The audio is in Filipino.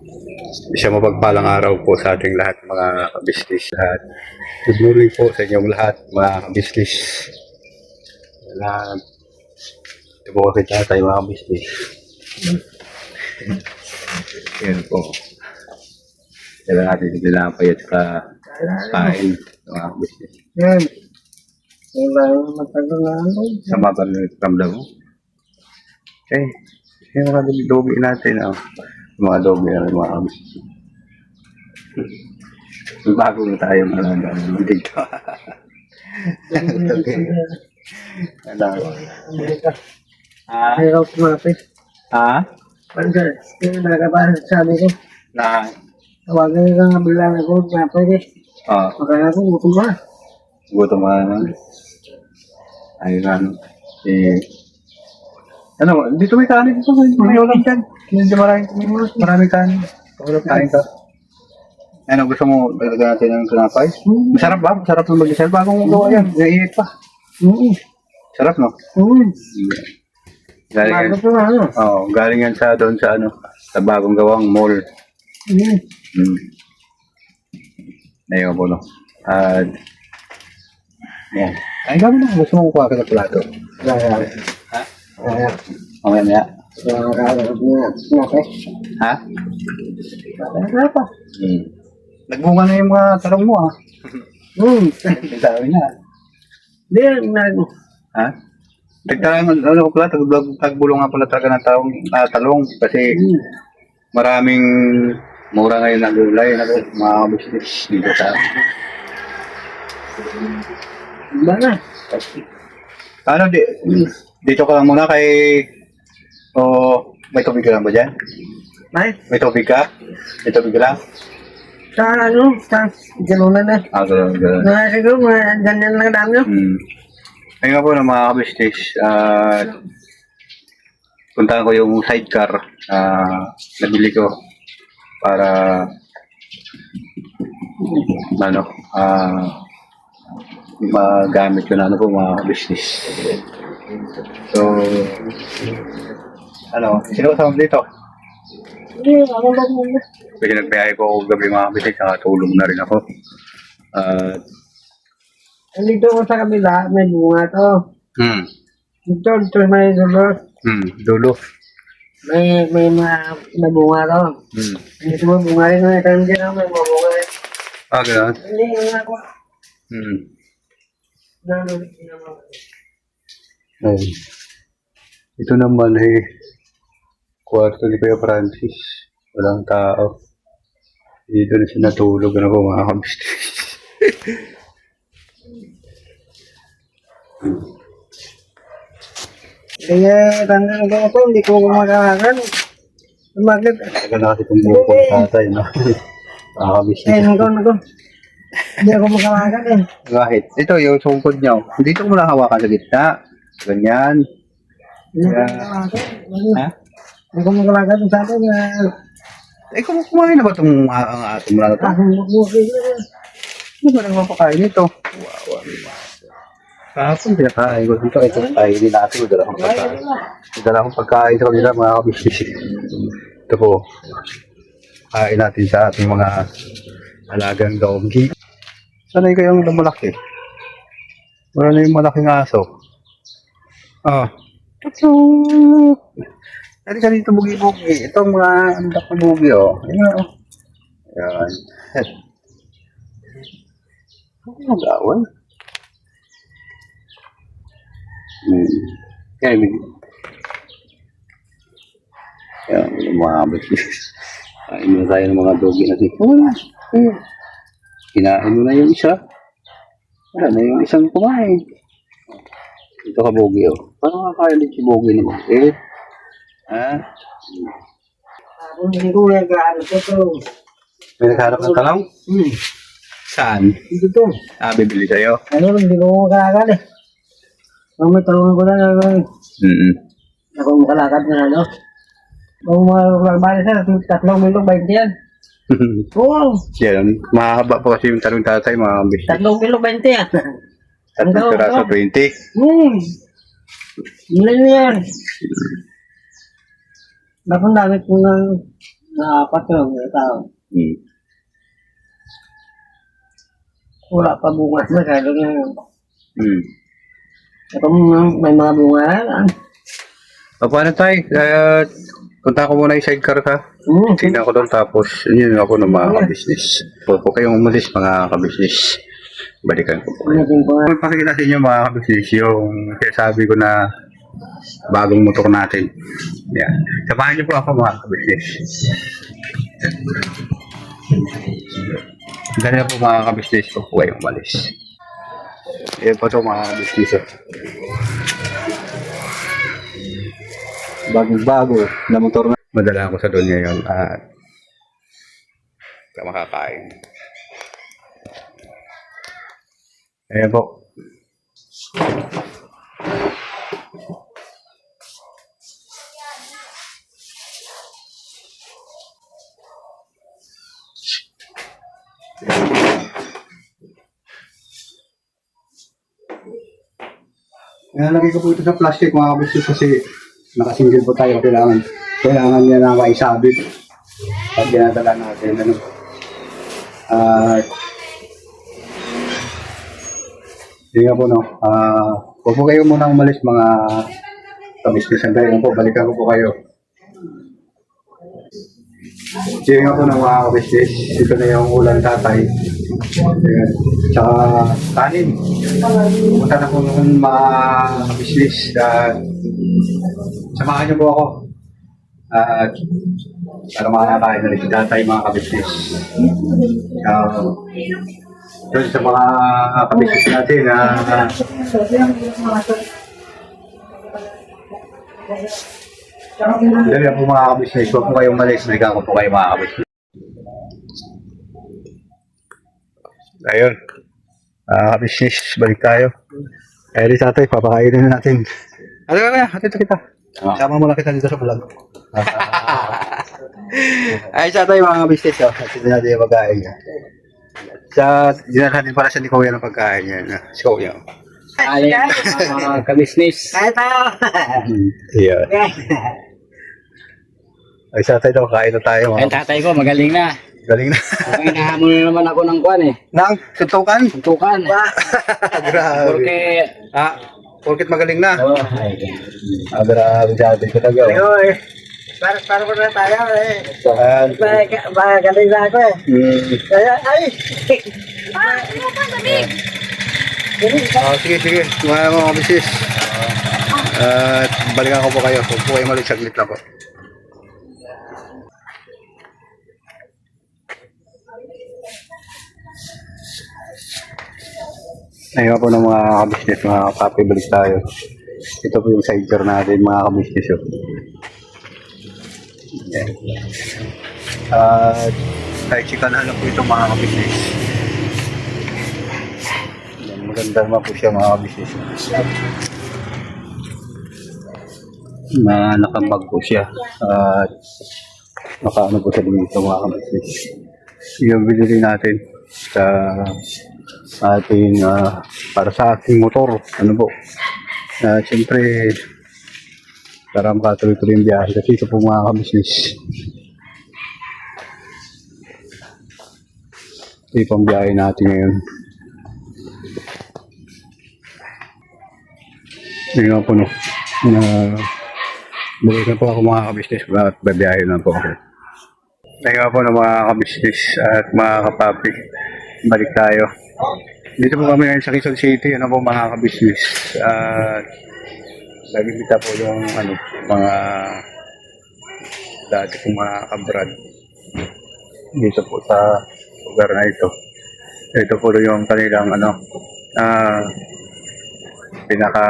Isang mapagpalang araw po sa ating lahat mga kabisnis. Lahat. Good morning po sa inyong lahat mga kabisnis. Lahat. Ito po kasi tatay mga kabisnis. Yan po. Kailangan natin yung tinapay at kain mga kabisnis. Yan. Wala yung matagal na ano. Sama ba ng ramdam mo? Okay. Yung mga dobi natin. Oh. Yung mga dobi na mga kabisnis. Bago na tayo malanda dito. Ano? Ah? Ayaw kumapit. Ah? Pangal, yung nagabasa sabi ko, Na? tawagan ka nga bilang ako, na pwede. Ah. Makaya ko, gutom ba? Gutom ka na. Ayun na. Ano? Dito may kanin dito. May ulam dyan. Hindi maraming kanin. Kain ka. Ano, gusto mo lagyan natin ng tinapay? Masarap ba? Masarap ng mag-isal. Bagong gawa yan. Naiinit pa. Sarap, no? Galing yan. Bago pa ano? Oo, galing yan sa doon sa ano, sa bagong gawang mall. Ayun po, no? At, yan. Ay, gawin na. Gusto mo kuha ka sa plato? Kaya, Ha? kaya, Okay na. Ha? kaya pa. Nagbunga na yung mga talong mo, ha? Ang dami na. Hindi, Ha? Nagkaroon, ano ko pala, tagbulong nga pala talaga ng talong kasi maraming mura ngayon na gulay na mga business dito sa ba na? ano, dito ka lang muna kay may tubig ka lang ba dyan? Ay, May tubig ka? May tubig ka lang? sa ano, sa galunan na. Ganun. Nakasi ko, mga ganyan lang dami yun. Ayun nga po na mga kabisnes, puntahan ko yung sidecar nabili ko para ano, magamit ko na ano po mga kabisnes. So, ano, sino kasama dito? Hindi, ako ba muna? Kasi nagbiyahe ko ako gabi mga kabisnes, nakatulog na rin ako. Nandito ko sa kabila, may bunga to. Dito may dulo. Dulo. May bunga to. Dito may bunga rin. Ito dyan may mga bunga rin. Ganun. Hindi, yung ako. Ayun. Ito naman kwarto ni Kuya Francis. Walang tao. Dito na siya natulog. Ano po mga kabisnes? Kaya tanggal ko ako, hindi ko kumakakan. Bakit? Tagal na kasi itong buko ng tatay, no? Mga kabisnes. Nako. Hindi ako makakakan eh. Kahit. Ito, yung sungkod niyo. Dito mo lang hawakan sa gitna. Ganyan. Hindi ko makakakan. Ha? Hindi ko makakakan sa atin. Kumain na ba itong atom na ito? Ano ba nang mapakain ito? Wow. Kahapon pinakain ko dito. Ito kainin natin. Dala akong pagkain. Dala akong pagkain sa kanila mga kabisnes. Ito po. Kain natin sa ating mga alagang doggy. Sanay kayong lumalaki? Wala na yung malaking aso. Ito. Dali ka dito bugi-bugi. Itong mga anak na bugi, oh. Ayan, oh. Ayan. Ano yung gawin? Kaya, ayan, yung mga business. Kain mo tayo ng mga doggy natin. Kinain mo na yung isa. Wala na yung isang kumain. Ito ka bugi, oh. Paano kakain din si bugi naman? Ha? Hindi ko nag-aaral ko to. May nagharap ng talong? Saan? Dito. Bibili sa'yo? Ano, hindi ko makakakan eh. Kung may tulungan ko na gagawin. Ako makalakad na ano. Kung magbali sa 3 milong 20 yan. Oo. Yan, mahaba pa kasi yung talong tatay, mga ambis. 3 milong 20 yan. 3 piraso 20. Ilan yan? Bakit dami ko ng na apat lang na tao. Hmm. Wala pa bunga masyado na yun. Hmm. Ito may mga bunga na. O, paano tayo? Punta ko muna yung sidecar ka. Tingnan ko doon tapos yun ako ng mga ka-business. Huwag po kayong umalis mga ka-business. Balikan ko po. Pakikita sa inyo mga ka-business yung sabi ko na bagong motor natin. Yan. Samahan niyo po ako mga ka-business. Ganyan po mga ka-business ko po kayong umalis. Yan po ito mga ka-business. Bagong-bago na motor na. Madala ko sa doon ngayon at makakain. Ayan po. Nalagay ko po ito sa plastic mga kabisnes kasi nakasingle po tayo. Kailangan niya na maisabit pag dinadala natin. Ano? Hindi nga po no. Huwag po kayo muna umalis mga kabisnes. Sandali lang po. Balikan ko po kayo. Sige nga po ng mga kabisnes. Ito na yung ulang tatay. Ayan. Tsaka kanin. Pumunta na po ng mga kabisnes. Samahan niyo po ako. At para makakain na rin si tatay mga kabisnes. Doon sa mga kabisnes natin na dali po mga kabisnes. Huwag po kayong malis. Balikan ko po kayo mga kabisnes. Ayun. Kabisnes, balik tayo. Ay, di tatay, papakainin na natin. Ano ka? Hatito kita. Sama mo lang kita dito sa vlog. Ay, tatay mga kabisnes. Hatito natin yung pagkain niya. Dinarhan din para sa ni Kuya ng pagkain niya. Si Kuya. Alin, mga kabisnes. Kaya tayo. Iyan. Ay, tatay daw, kain na tayo. Ay, tatay ko, magaling na. Galing na. Ay, nahamon na naman ako ng kwan eh. Nang, suntukan. Suntukan. Grabe. Porque... Porkit magaling na. Oh, Grabe, dati ko talaga. eh. Para ko na tayo eh. Saan? Magaling na ako eh. Kaya, ay! Ano pa, lamig? Sige. Mga kabisnes. At balikan ko po kayo. Huwag po kayo malit, saglit lang po. Ayun po ng mga kabisnes, mga kape, balik tayo. Ito po yung sidecar natin, mga kabisnes. Yan. Kahit chikanan lang po ito mga kabisnes. Yan, maganda naman po siya mga kabisnes. Nakabag po siya. At nakaano po siya dito mga kabisnes. Yung binili natin sa ating para sa ating motor. Ano po? Siyempre para makatuloy-tuloy yung biyahe kasi ito po mga kabisnes. Ito yung biyahe natin ngayon. Hindi nga po no. Bulit na po ako mga kabisnes at babiyahe na po ako. Hindi nga po no mga kabisnes at mga kapapi. Balik tayo. Dito po kami ngayon sa Quezon City. Ano po mga kabisnes. Nagibita po yung mga dati kong mga kabrad dito po sa lugar na ito. Ito po yung kanilang pinaka